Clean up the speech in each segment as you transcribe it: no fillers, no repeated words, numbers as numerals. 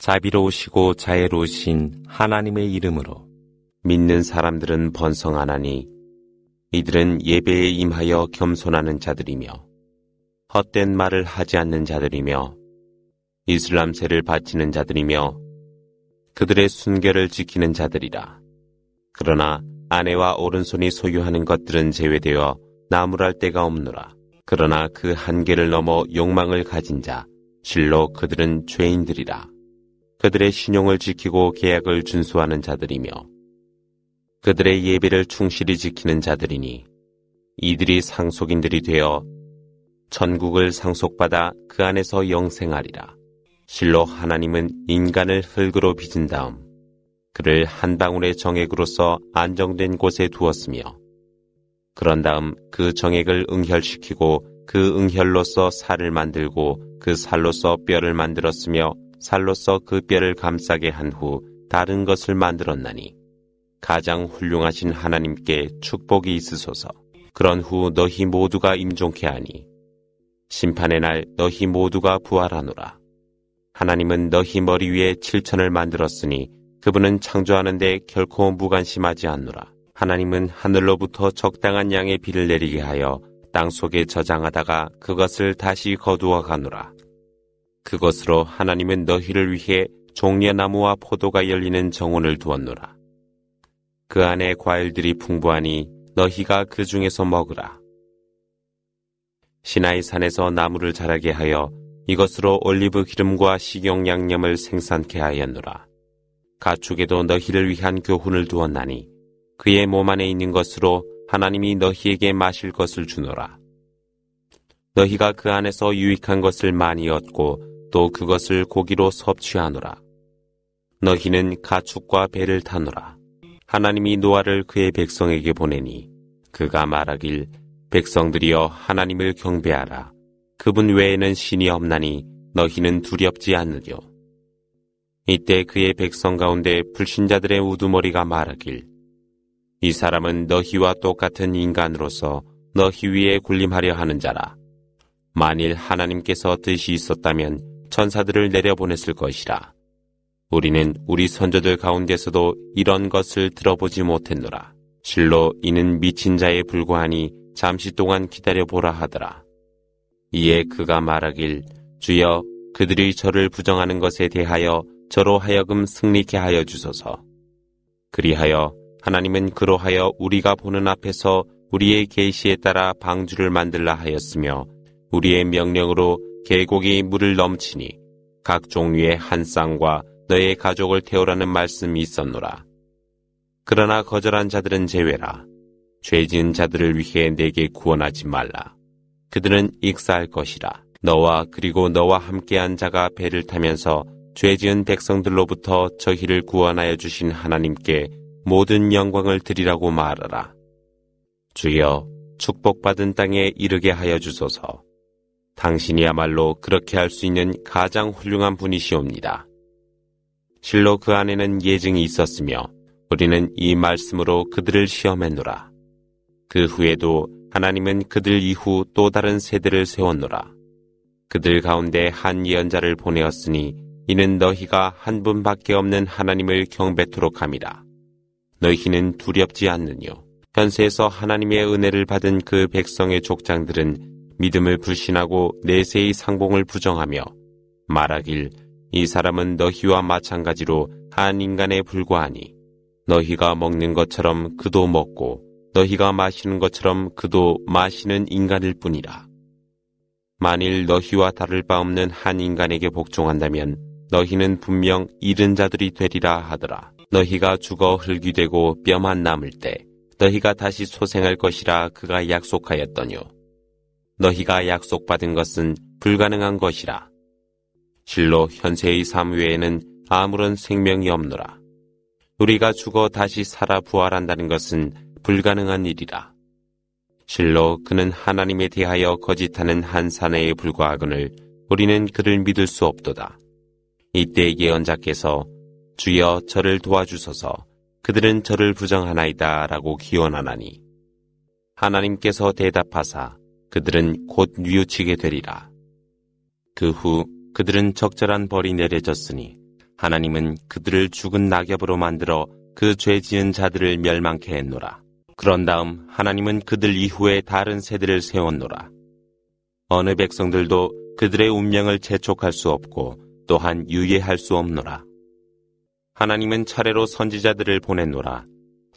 자비로우시고 자애로우신 하나님의 이름으로. 믿는 사람들은 번성하나니 이들은 예배에 임하여 겸손하는 자들이며 헛된 말을 하지 않는 자들이며 이슬람세를 바치는 자들이며 그들의 순결을 지키는 자들이라. 그러나 아내와 오른손이 소유하는 것들은 제외되어 나무랄 데가 없노라. 그러나 그 한계를 넘어 욕망을 가진 자, 실로 그들은 죄인들이라. 그들의 신용을 지키고 계약을 준수하는 자들이며 그들의 예배를 충실히 지키는 자들이니 이들이 상속인들이 되어 천국을 상속받아 그 안에서 영생하리라. 실로 하나님은 인간을 흙으로 빚은 다음 그를 한 방울의 정액으로서 안정된 곳에 두었으며 그런 다음 그 정액을 응혈시키고 그 응혈로서 살을 만들고 그 살로서 뼈를 만들었으며 살로서 그 뼈를 감싸게 한 후 다른 것을 만들었나니 가장 훌륭하신 하나님께 축복이 있으소서. 그런 후 너희 모두가 임종케 하니 심판의 날 너희 모두가 부활하노라. 하나님은 너희 머리 위에 칠천을 만들었으니 그분은 창조하는데 결코 무관심하지 않노라. 하나님은 하늘로부터 적당한 양의 비를 내리게 하여 땅 속에 저장하다가 그것을 다시 거두어 가노라. 그것으로 하나님은 너희를 위해 종려나무와 포도가 열리는 정원을 두었노라. 그 안에 과일들이 풍부하니 너희가 그 중에서 먹으라. 시나이 산에서 나무를 자라게 하여 이것으로 올리브 기름과 식용 양념을 생산케 하였노라. 가축에도 너희를 위한 교훈을 두었나니 그의 몸 안에 있는 것으로 하나님이 너희에게 마실 것을 주노라. 너희가 그 안에서 유익한 것을 많이 얻고 또 그것을 고기로 섭취하노라. 너희는 가축과 배를 타노라. 하나님이 노아를 그의 백성에게 보내니 그가 말하길 백성들이여 하나님을 경배하라. 그분 외에는 신이 없나니 너희는 두렵지 않으려. 이때 그의 백성 가운데 불신자들의 우두머리가 말하길 이 사람은 너희와 똑같은 인간으로서 너희 위에 군림하려 하는 자라. 만일 하나님께서 뜻이 있었다면 천사들을 내려보냈을 것이라. 우리는 우리 선조들 가운데서도 이런 것을 들어보지 못했노라. 실로 이는 미친 자에 불과하니 잠시 동안 기다려보라 하더라. 이에 그가 말하길 주여 그들이 저를 부정하는 것에 대하여 저로 하여금 승리케 하여 주소서. 그리하여 하나님은 그로하여 우리가 보는 앞에서 우리의 계시에 따라 방주를 만들라 하였으며 우리의 명령으로 계곡이 물을 넘치니 각 종류의 한 쌍과 너의 가족을 태우라는 말씀이 있었노라. 그러나 거절한 자들은 제외라. 죄 지은 자들을 위해 내게 구원하지 말라. 그들은 익사할 것이라. 너와 그리고 너와 함께한 자가 배를 타면서 죄 지은 백성들로부터 저희를 구원하여 주신 하나님께 모든 영광을 드리라고 말하라. 주여 축복받은 땅에 이르게 하여 주소서. 당신이야말로 그렇게 할 수 있는 가장 훌륭한 분이시옵니다. 실로 그 안에는 예증이 있었으며 우리는 이 말씀으로 그들을 시험했노라. 그 후에도 하나님은 그들 이후 또 다른 세대를 세웠노라. 그들 가운데 한 예언자를 보내었으니 이는 너희가 한 분밖에 없는 하나님을 경배토록 함이라. 너희는 두렵지 않느뇨. 현세에서 하나님의 은혜를 받은 그 백성의 족장들은 믿음을 불신하고 내세의 상봉을 부정하며 말하길 이 사람은 너희와 마찬가지로 한 인간에 불과하니 너희가 먹는 것처럼 그도 먹고 너희가 마시는 것처럼 그도 마시는 인간일 뿐이라. 만일 너희와 다를 바 없는 한 인간에게 복종한다면 너희는 분명 잃은 자들이 되리라 하더라. 너희가 죽어 흙이 되고 뼈만 남을 때 너희가 다시 소생할 것이라 그가 약속하였더뇨. 너희가 약속받은 것은 불가능한 것이라. 실로 현세의 삶 외에는 아무런 생명이 없노라. 우리가 죽어 다시 살아 부활한다는 것은 불가능한 일이라. 실로 그는 하나님에 대하여 거짓하는 한 사내에 불과하거늘 우리는 그를 믿을 수 없도다. 이때 예언자께서 주여 저를 도와주소서. 그들은 저를 부정하나이다 라고 기원하나니 하나님께서 대답하사 그들은 곧 뉘우치게 되리라. 그 후 그들은 적절한 벌이 내려졌으니 하나님은 그들을 죽은 낙엽으로 만들어 그 죄 지은 자들을 멸망케 했노라. 그런 다음 하나님은 그들 이후에 다른 세대를 세웠노라. 어느 백성들도 그들의 운명을 재촉할 수 없고 또한 유예할 수 없노라. 하나님은 차례로 선지자들을 보냈노라.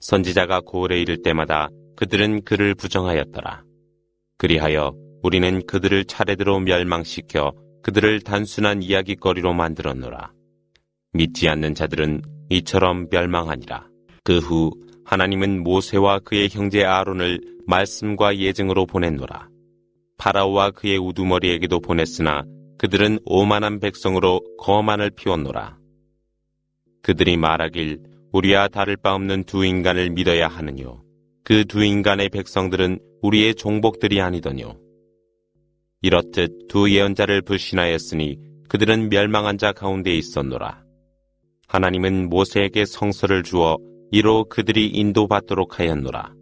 선지자가 고을에 이를 때마다 그들은 그를 부정하였더라. 그리하여 우리는 그들을 차례대로 멸망시켜 그들을 단순한 이야기거리로 만들었노라. 믿지 않는 자들은 이처럼 멸망하니라. 그 후 하나님은 모세와 그의 형제 아론을 말씀과 예증으로 보냈노라. 파라오와 그의 우두머리에게도 보냈으나 그들은 오만한 백성으로 거만을 피웠노라. 그들이 말하길 우리와 다를 바 없는 두 인간을 믿어야 하느뇨. 그 두 인간의 백성들은 우리의 종복들이 아니더뇨. 이렇듯 두 예언자를 불신하였으니 그들은 멸망한 자 가운데 있었노라. 하나님은 모세에게 성서를 주어 이로 그들이 인도받도록 하였노라.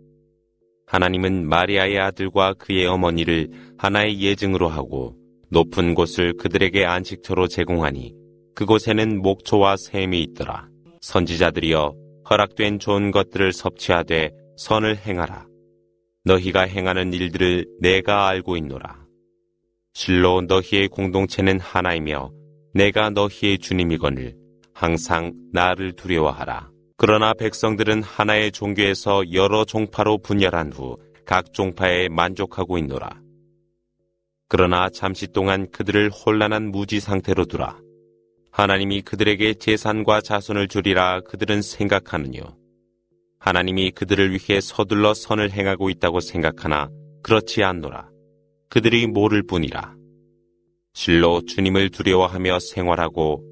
하나님은 마리아의 아들과 그의 어머니를 하나의 예증으로 하고 높은 곳을 그들에게 안식처로 제공하니 그곳에는 목초와 샘이 있더라. 선지자들이여 허락된 좋은 것들을 섭취하되 선을 행하라. 너희가 행하는 일들을 내가 알고 있노라. 실로 너희의 공동체는 하나이며 내가 너희의 주님이거늘 항상 나를 두려워하라. 그러나 백성들은 하나의 종교에서 여러 종파로 분열한 후 각 종파에 만족하고 있노라. 그러나 잠시 동안 그들을 혼란한 무지 상태로 두라. 하나님이 그들에게 재산과 자손을 주리라 그들은 생각하느뇨. 하나님이 그들을 위해 서둘러 선을 행하고 있다고 생각하나 그렇지 않노라. 그들이 모를 뿐이라. 실로 주님을 두려워하며 생활하고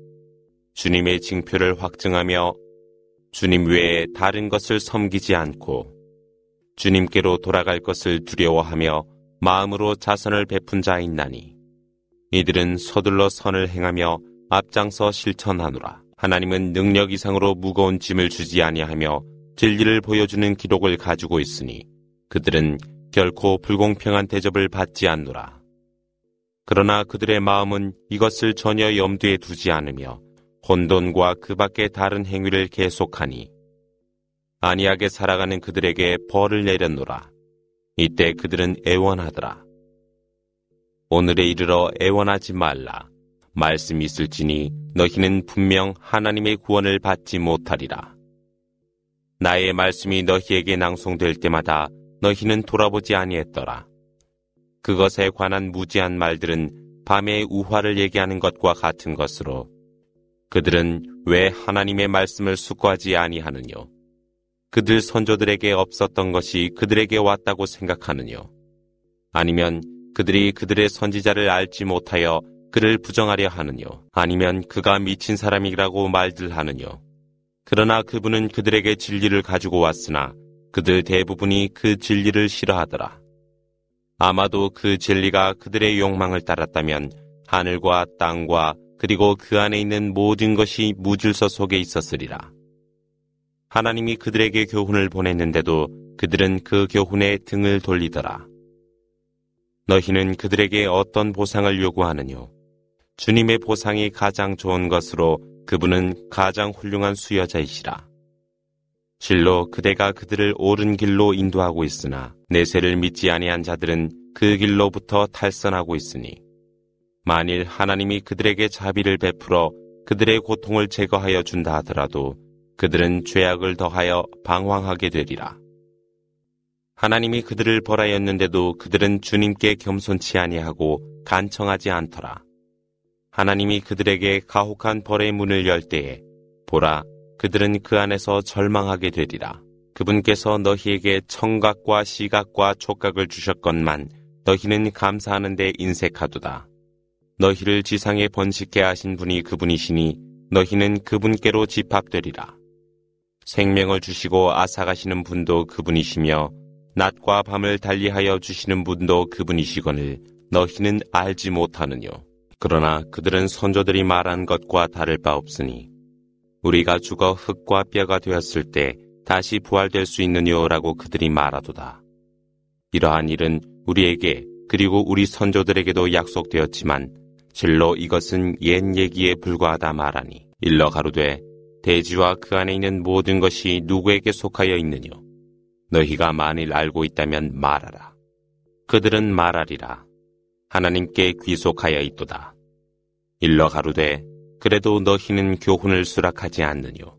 주님의 징표를 확증하며 주님 외에 다른 것을 섬기지 않고 주님께로 돌아갈 것을 두려워하며 마음으로 자선을 베푼 자 있나니 이들은 서둘러 선을 행하며 앞장서 실천하노라. 하나님은 능력 이상으로 무거운 짐을 주지 아니하며 진리를 보여주는 기록을 가지고 있으니 그들은 결코 불공평한 대접을 받지 않노라. 그러나 그들의 마음은 이것을 전혀 염두에 두지 않으며 혼돈과 그 밖의 다른 행위를 계속하니 안이하게 살아가는 그들에게 벌을 내렸노라. 이때 그들은 애원하더라. 오늘에 이르러 애원하지 말라. 말씀이 있을지니 너희는 분명 하나님의 구원을 받지 못하리라. 나의 말씀이 너희에게 낭송될 때마다 너희는 돌아보지 아니했더라. 그것에 관한 무지한 말들은 밤의 우화를 얘기하는 것과 같은 것으로 그들은 왜 하나님의 말씀을 숙고하지 아니하느뇨? 그들 선조들에게 없었던 것이 그들에게 왔다고 생각하느뇨? 아니면 그들이 그들의 선지자를 알지 못하여 그를 부정하려 하느뇨? 아니면 그가 미친 사람이라고 말들 하느뇨? 그러나 그분은 그들에게 진리를 가지고 왔으나 그들 대부분이 그 진리를 싫어하더라. 아마도 그 진리가 그들의 욕망을 따랐다면 하늘과 땅과 그리고 그 안에 있는 모든 것이 무질서 속에 있었으리라. 하나님이 그들에게 교훈을 보냈는데도 그들은 그 교훈에 등을 돌리더라. 너희는 그들에게 어떤 보상을 요구하느뇨? 주님의 보상이 가장 좋은 것으로 그분은 가장 훌륭한 수여자이시라. 실로 그대가 그들을 옳은 길로 인도하고 있으나 내세를 믿지 아니한 자들은 그 길로부터 탈선하고 있으니 만일 하나님이 그들에게 자비를 베풀어 그들의 고통을 제거하여 준다 하더라도 그들은 죄악을 더하여 방황하게 되리라. 하나님이 그들을 벌하였는데도 그들은 주님께 겸손치 아니하고 간청하지 않더라. 하나님이 그들에게 가혹한 벌의 문을 열 때에 보라, 그들은 그 안에서 절망하게 되리라. 그분께서 너희에게 청각과 시각과 촉각을 주셨건만 너희는 감사하는 데 인색하도다. 너희를 지상에 번식케 하신 분이 그분이시니 너희는 그분께로 집합되리라. 생명을 주시고 앗아가시는 분도 그분이시며 낮과 밤을 달리하여 주시는 분도 그분이시거늘 너희는 알지 못하느뇨. 그러나 그들은 선조들이 말한 것과 다를 바 없으니 우리가 죽어 흙과 뼈가 되었을 때 다시 부활될 수 있느냐라고 그들이 말하도다. 이러한 일은 우리에게 그리고 우리 선조들에게도 약속되었지만 실로 이것은 옛 얘기에 불과하다 말하니 일러 가로되 대지와 그 안에 있는 모든 것이 누구에게 속하여 있느뇨? 너희가 만일 알고 있다면 말하라. 그들은 말하리라. 하나님께 귀속하여 있도다. 일러 가로되 그래도 너희는 교훈을 수락하지 않느뇨?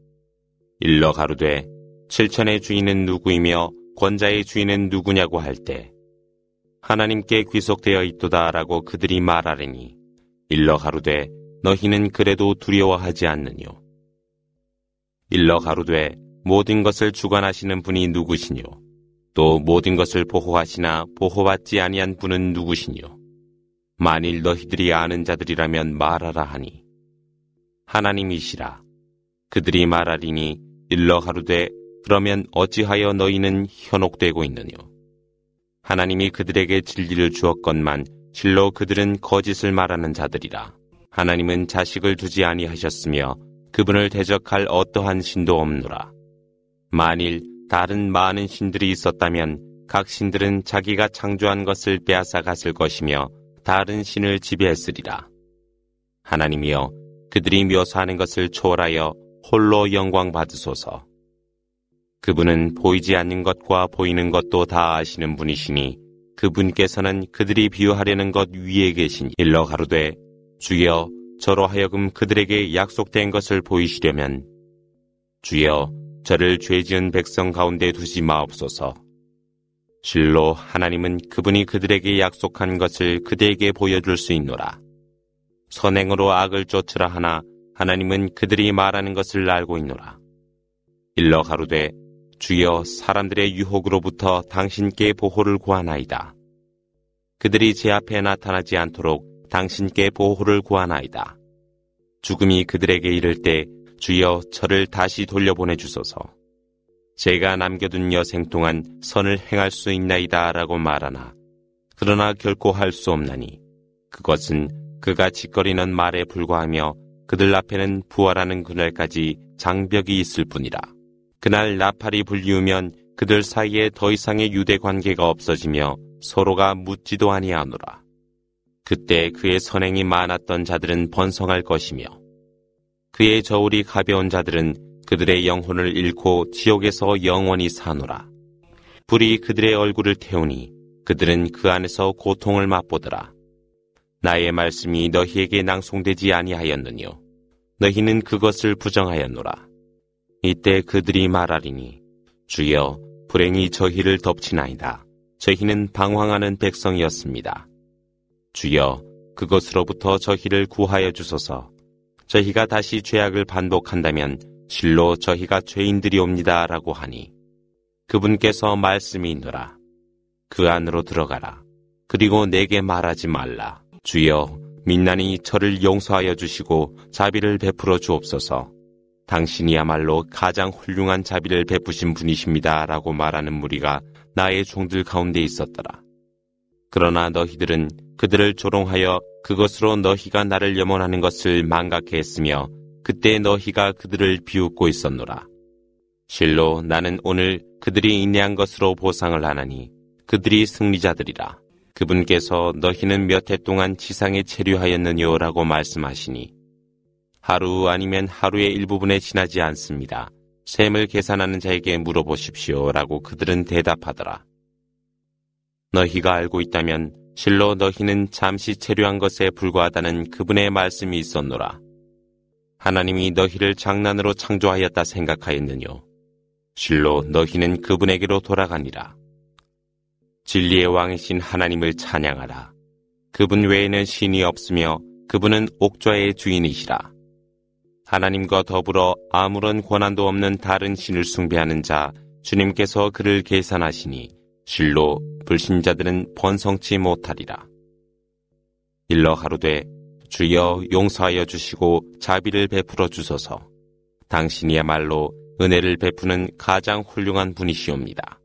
일러 가로되 7천의 주인은 누구이며 권자의 주인은 누구냐고 할 때 하나님께 귀속되어 있도다라고 그들이 말하리니 일러 가로되 너희는 그래도 두려워하지 않느뇨? 일러 가로되 모든 것을 주관하시는 분이 누구시뇨? 또 모든 것을 보호하시나 보호받지 아니한 분은 누구시뇨? 만일 너희들이 아는 자들이라면 말하라 하니 하나님이시라. 그들이 말하리니 일러 가로되 그러면 어찌하여 너희는 현혹되고 있느뇨? 하나님이 그들에게 진리를 주었건만 실로 그들은 거짓을 말하는 자들이라. 하나님은 자식을 두지 아니하셨으며 그분을 대적할 어떠한 신도 없노라. 만일 다른 많은 신들이 있었다면 각 신들은 자기가 창조한 것을 빼앗아 갔을 것이며 다른 신을 지배했으리라. 하나님이여 그들이 묘사하는 것을 초월하여 홀로 영광 받으소서. 그분은 보이지 않는 것과 보이는 것도 다 아시는 분이시니 그분께서는 그들이 비유하려는 것 위에 계신 일러 가로되 주여 저로 하여금 그들에게 약속된 것을 보이시려면 주여 저를 죄지은 백성 가운데 두지 마옵소서. 실로 하나님은 그분이 그들에게 약속한 것을 그들에게 보여줄 수 있노라. 선행으로 악을 쫓으라 하나 하나님은 그들이 말하는 것을 알고 있노라. 일러 가로되 주여 사람들의 유혹으로부터 당신께 보호를 구하나이다. 그들이 제 앞에 나타나지 않도록 당신께 보호를 구하나이다. 죽음이 그들에게 이를 때 주여 저를 다시 돌려보내주소서. 제가 남겨둔 여생 동안 선을 행할 수 있나이다 라고 말하나 그러나 결코 할 수 없나니 그것은 그가 짓거리는 말에 불과하며 그들 앞에는 부활하는 그날까지 장벽이 있을 뿐이라. 그날 나팔이 불리우면 그들 사이에 더 이상의 유대 관계가 없어지며 서로가 묻지도 아니하노라. 그때 그의 선행이 많았던 자들은 번성할 것이며 그의 저울이 가벼운 자들은 그들의 영혼을 잃고 지옥에서 영원히 사노라. 불이 그들의 얼굴을 태우니 그들은 그 안에서 고통을 맛보더라. 나의 말씀이 너희에게 낭송되지 아니하였느뇨? 너희는 그것을 부정하였노라. 이때 그들이 말하리니 주여 불행이 저희를 덮치나이다. 저희는 방황하는 백성이었습니다. 주여 그것으로부터 저희를 구하여 주소서. 저희가 다시 죄악을 반복한다면 실로 저희가 죄인들이옵니다 라고 하니 그분께서 말씀이 있노라. 그 안으로 들어가라. 그리고 내게 말하지 말라. 주여 민난이 저를 용서하여 주시고 자비를 베풀어 주옵소서. 당신이야말로 가장 훌륭한 자비를 베푸신 분이십니다 라고 말하는 무리가 나의 종들 가운데 있었더라. 그러나 너희들은 그들을 조롱하여 그것으로 너희가 나를 염원하는 것을 망각해 했으며 그때 너희가 그들을 비웃고 있었노라. 실로 나는 오늘 그들이 인내한 것으로 보상을 하나니 그들이 승리자들이라. 그분께서 너희는 몇 해 동안 지상에 체류하였느뇨 라고 말씀하시니 하루 아니면 하루의 일부분에 지나지 않습니다. 셈을 계산하는 자에게 물어보십시오 라고 그들은 대답하더라. 너희가 알고 있다면 실로 너희는 잠시 체류한 것에 불과하다는 그분의 말씀이 있었노라. 하나님이 너희를 장난으로 창조하였다 생각하였느뇨? 실로 너희는 그분에게로 돌아가니라. 진리의 왕이신 하나님을 찬양하라. 그분 외에는 신이 없으며 그분은 옥좌의 주인이시라. 하나님과 더불어 아무런 권한도 없는 다른 신을 숭배하는 자 주님께서 그를 계산하시니 실로 불신자들은 번성치 못하리라. 일러 가로되 주여 용서하여 주시고 자비를 베풀어 주소서. 당신이야말로 은혜를 베푸는 가장 훌륭한 분이시옵니다.